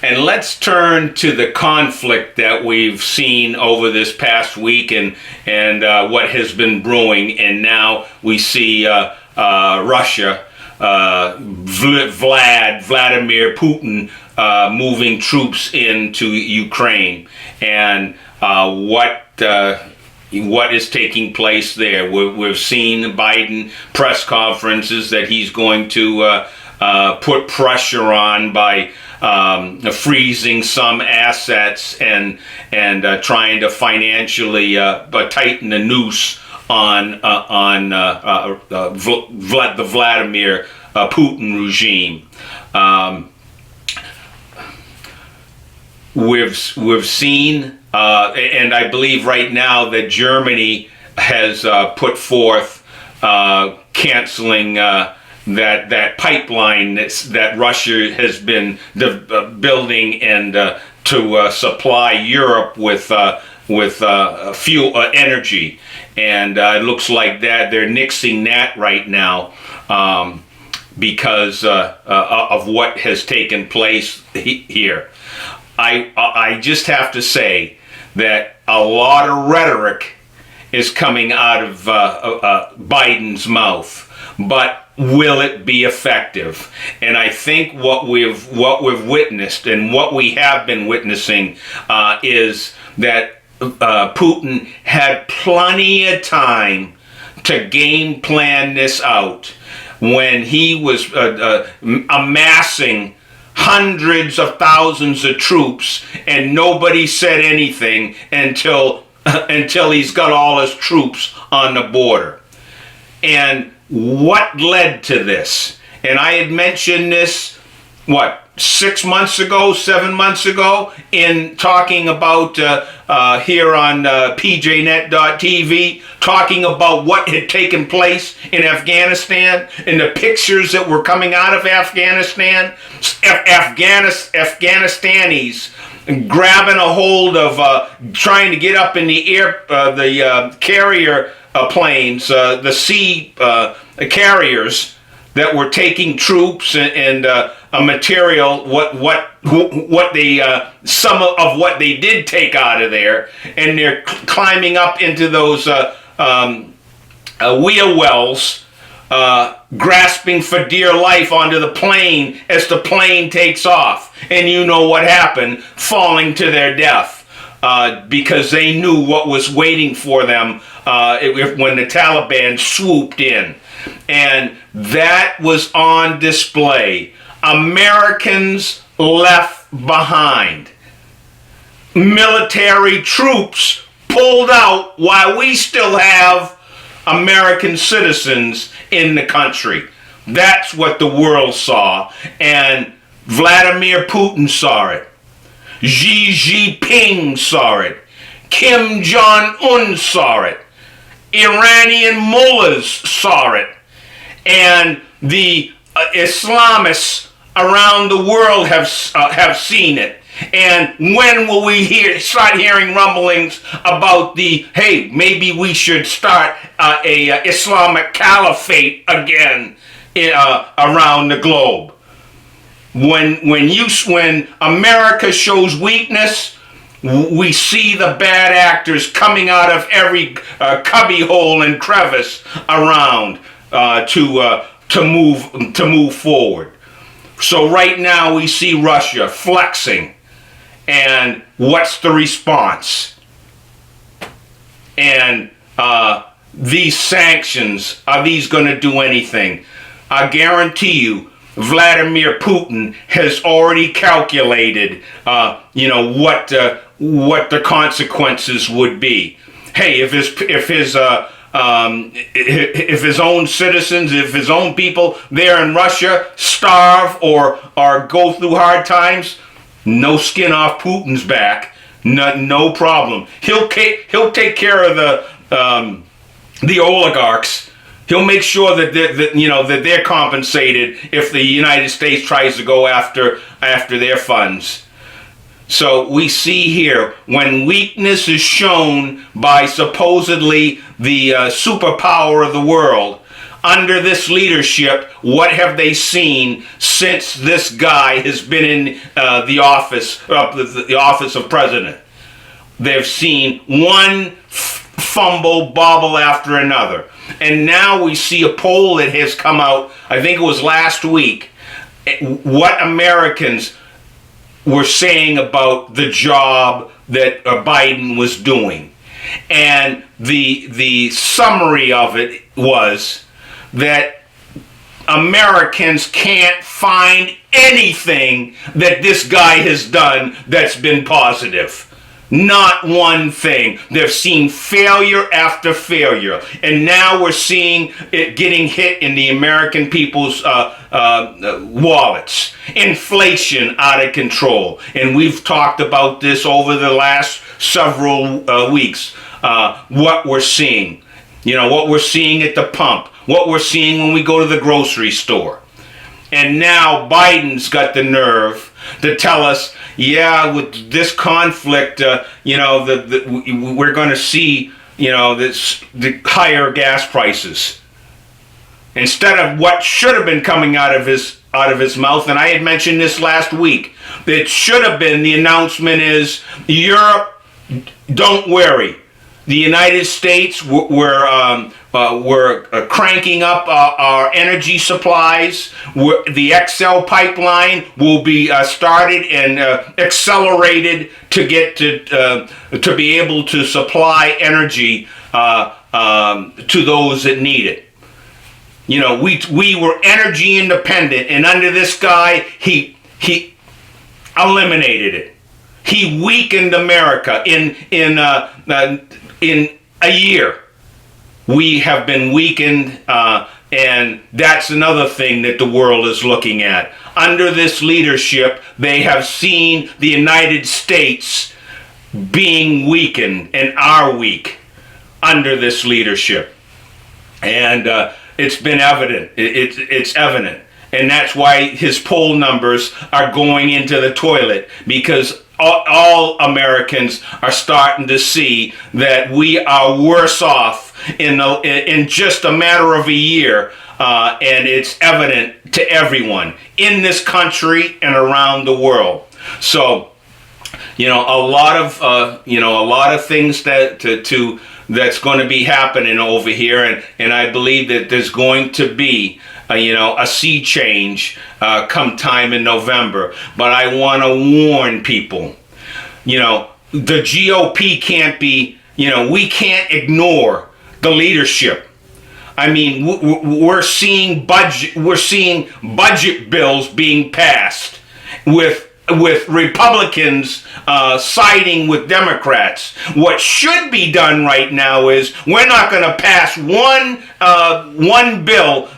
And let's turn to the conflict that we've seen over this past week and what has been brewing. And now we see Russia, Vladimir Putin moving troops into Ukraine, and what is taking place there. We've seen Biden press conferences that he's going to put pressure on by freezing some assets and trying to financially tighten the noose on the Vladimir Putin regime. We've seen, and I believe right now that Germany has put forth canceling that pipeline that Russia has been building and to supply Europe with fuel energy, and it looks like that they're nixing that right now because of what has taken place here. I just have to say that a lot of rhetoric is coming out of Biden's mouth, but will it be effective? And I think what we've witnessed and what we have been witnessing is that Putin had plenty of time to game plan this out when he was amassing hundreds of thousands of troops, and nobody said anything until he's got all his troops on the border. And what led to this? And I had mentioned this, 6 months ago, 7 months ago, in talking about here on pjnet.tv, talking about what had taken place in Afghanistan and the pictures that were coming out of Afghanistan. Afghanistanis grabbing a hold of trying to get up in the air, the carrier planes, the sea carriers that were taking troops and material, what they some of what they did take out of there, and they're climbing up into those wheel wells, grasping for dear life onto the plane as the plane takes off, and you know what happened, falling to their death because they knew what was waiting for them when the Taliban swooped in. And that was on display. Americans left behind. Military troops pulled out while we still have American citizens in the country. That's what the world saw. And Vladimir Putin saw it. Xi Jinping saw it. Kim Jong-un saw it. Iranian mullahs saw it. And the Islamists around the world have seen it. And when will we start hearing rumblings about hey, maybe we should start a Islamic caliphate again around the globe? When America shows weakness, we see the bad actors coming out of every cubbyhole and crevice around to move forward. So right now we see Russia flexing, and what's the response? And these sanctions, are these going to do anything? I guarantee you, Vladimir Putin has already calculated, what the consequences would be. Hey, if his own citizens, if his own people there in Russia starve or go through hard times, no skin off Putin's back, no problem. He'll take care of the oligarchs. He'll make sure that they're compensated if the United States tries to go after their funds. So we see here, when weakness is shown by supposedly the superpower of the world, under this leadership, what have they seen since this guy has been in the office of president? They've seen one fumble, bobble after another. And now we see a poll that has come out, I think it was last week, what Americans were saying about the job that Biden was doing. And the summary of it was that Americans can't find anything that this guy has done that's been positive. Not one thing. They've seen failure after failure. And now we're seeing it getting hit in the American people's wallets. Inflation out of control. And we've talked about this over the last several weeks. What we're seeing. You know, what we're seeing at the pump. What we're seeing when we go to the grocery store. And now Biden's got the nerve to tell us, yeah, with this conflict, we're going to see, the higher gas prices. Instead of what should have been coming out of his mouth, and I had mentioned this last week, it should have been, the announcement is, Europe, don't worry. The United States, we're cranking up our energy supplies. The XL pipeline will be started and accelerated to get to be able to supply energy to those that need it. You know, we were energy independent, and under this guy, he eliminated it. He weakened America in a year. We have been weakened, and that's another thing that the world is looking at. Under this leadership, they have seen the United States being weakened and are weak under this leadership. And it's been evident. It's evident. And that's why his poll numbers are going into the toilet, because all Americans are starting to see that we are worse off in just a matter of a year, and it's evident to everyone in this country and around the world. So, a lot of things that's going to be happening over here, and I believe that there's going to be a sea change come time in November. But I want to warn people, the GOP can't be, we can't ignore the leadership. I mean, we're seeing budget bills being passed with Republicans siding with Democrats. What should be done right now is we're not going to pass one bill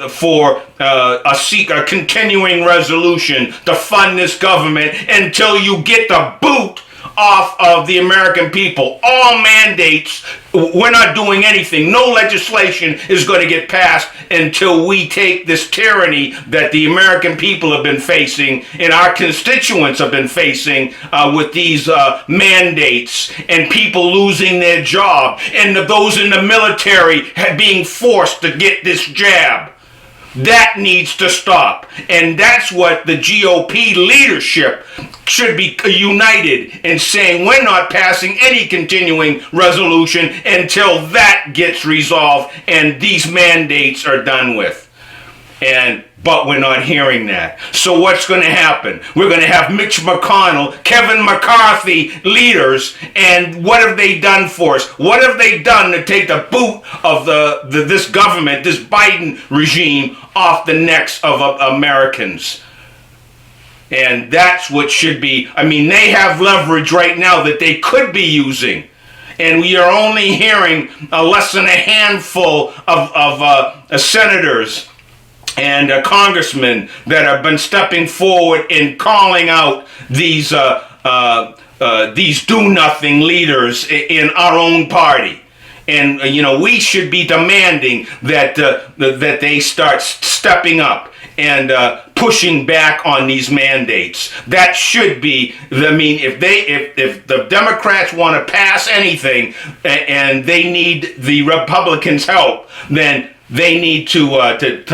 for a continuing resolution to fund this government until you get the boot off of the American people. All mandates, we're not doing anything. No legislation is going to get passed until we take this tyranny that the American people have been facing and our constituents have been facing with these mandates, and people losing their job, and those in the military being forced to get this jab. That needs to stop. And that's what the GOP leadership should be united in saying, we're not passing any continuing resolution until that gets resolved and these mandates are done with. But we're not hearing that. So what's going to happen? We're going to have Mitch McConnell, Kevin McCarthy leaders, and what have they done for us? What have they done to take the boot of this government, this Biden regime, off the necks of Americans? And that's what should be. I mean, they have leverage right now that they could be using. And we are only hearing less than a handful of senators and congressmen that have been stepping forward and calling out these do-nothing leaders in our own party. And we should be demanding that they start stepping up and pushing back on these mandates. That should be. I mean, if the Democrats want to pass anything and they need the Republicans' help, then they need to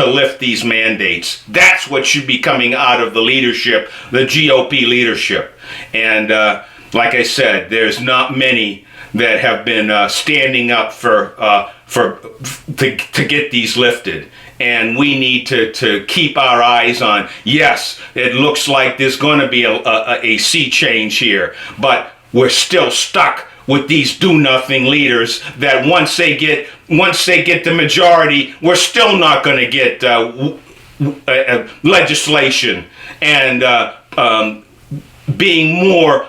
lift these mandates. That's what should be coming out of the leadership, the GOP leadership. And like I said, there's not many that have been standing up to get these lifted. And we need to keep our eyes on, yes, it looks like there's going to be a sea change here, but we're still stuck with these do-nothing leaders that once they get the majority, we're still not going to get legislation and being more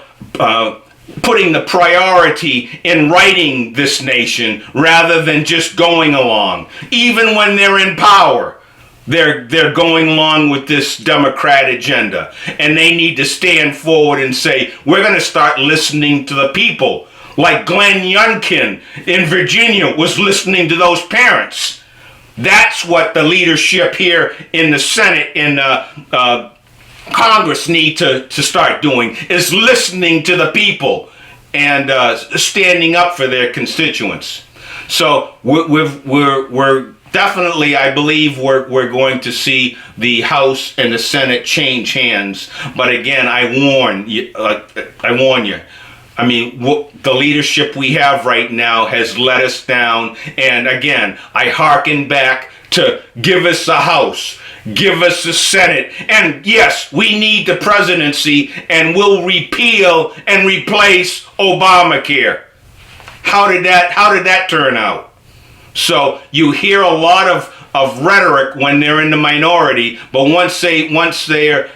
putting the priority in righting this nation rather than just going along. Even when they're in power, they're going along with this Democrat agenda. And they need to stand forward and say, we're going to start listening to the people. Like Glenn Youngkin in Virginia was listening to those parents. That's what the leadership here in the Senate and Congress need to start doing, is listening to the people and standing up for their constituents. So we're definitely, I believe we're going to see the House and the Senate change hands. But again, I warn you. I mean, the leadership we have right now has let us down. And again, I hearken back to give us a House, give us the Senate, and yes, we need the presidency, and we'll repeal and replace Obamacare. How did that turn out? So you hear a lot of rhetoric when they're in the minority, but once they're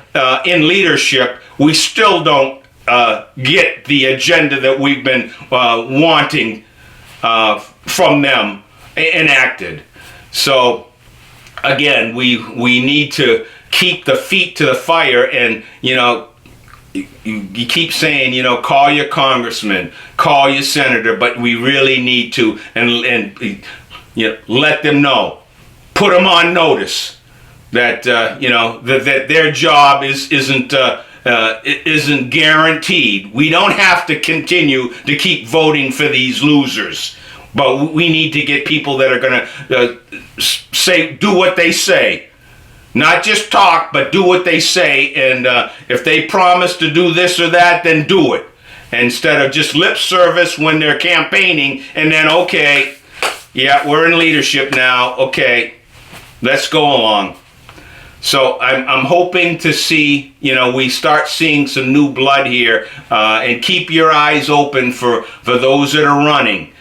in leadership, we still don't get the agenda that we've been wanting from them enacted. So again, we need to keep the feet to the fire, and you keep saying, call your congressman, call your senator, but we really need to and let them know, put them on notice that that their job isn't guaranteed. We don't have to continue to keep voting for these losers, but we need to get people that are going to do what they say. Not just talk, but do what they say. And if they promise to do this or that, then do it. Instead of just lip service when they're campaigning and then, okay, yeah, we're in leadership now. Okay, let's go along. So I'm hoping to see, we start seeing some new blood here, and keep your eyes open for those that are running.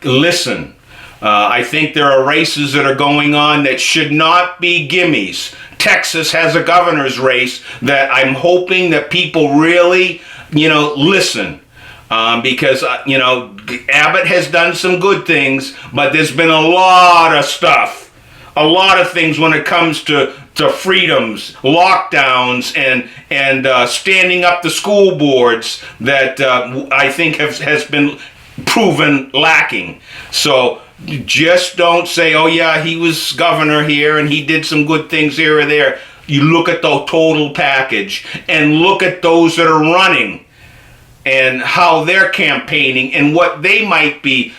Listen, I think there are races that are going on that should not be gimmies. Texas has a governor's race that I'm hoping that people really, listen. Because, Abbott has done some good things, but there's been a lot of stuff. A lot of things when it comes to freedoms, lockdowns, and standing up the school boards that I think has been proven lacking. So just don't say, oh yeah, he was governor here and he did some good things here or there. You look at the total package and look at those that are running and how they're campaigning and what they might be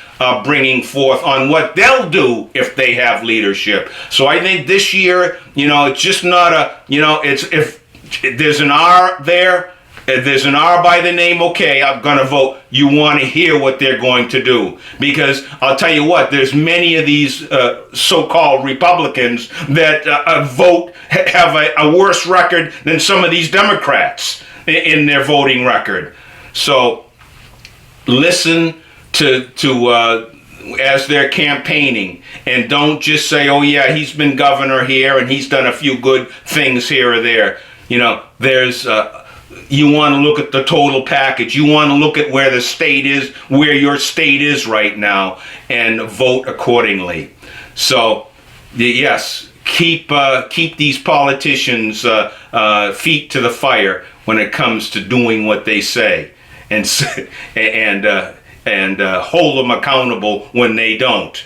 bringing forth on what they'll do if they have leadership. So I think this year, it's just not if there's an R there, if there's an R by the name, okay, I'm going to vote. You want to hear what they're going to do. Because I'll tell you what, there's many of these so-called Republicans that have a worse record than some of these Democrats in their voting record. So listen to as they're campaigning, and don't just say, oh yeah, he's been governor here and he's done a few good things here or there. There's you want to look at the total package. You want to look at where the state is, where your state is right now, and vote accordingly. So yes, keep these politicians feet to the fire when it comes to doing what they say, and hold them accountable when they don't.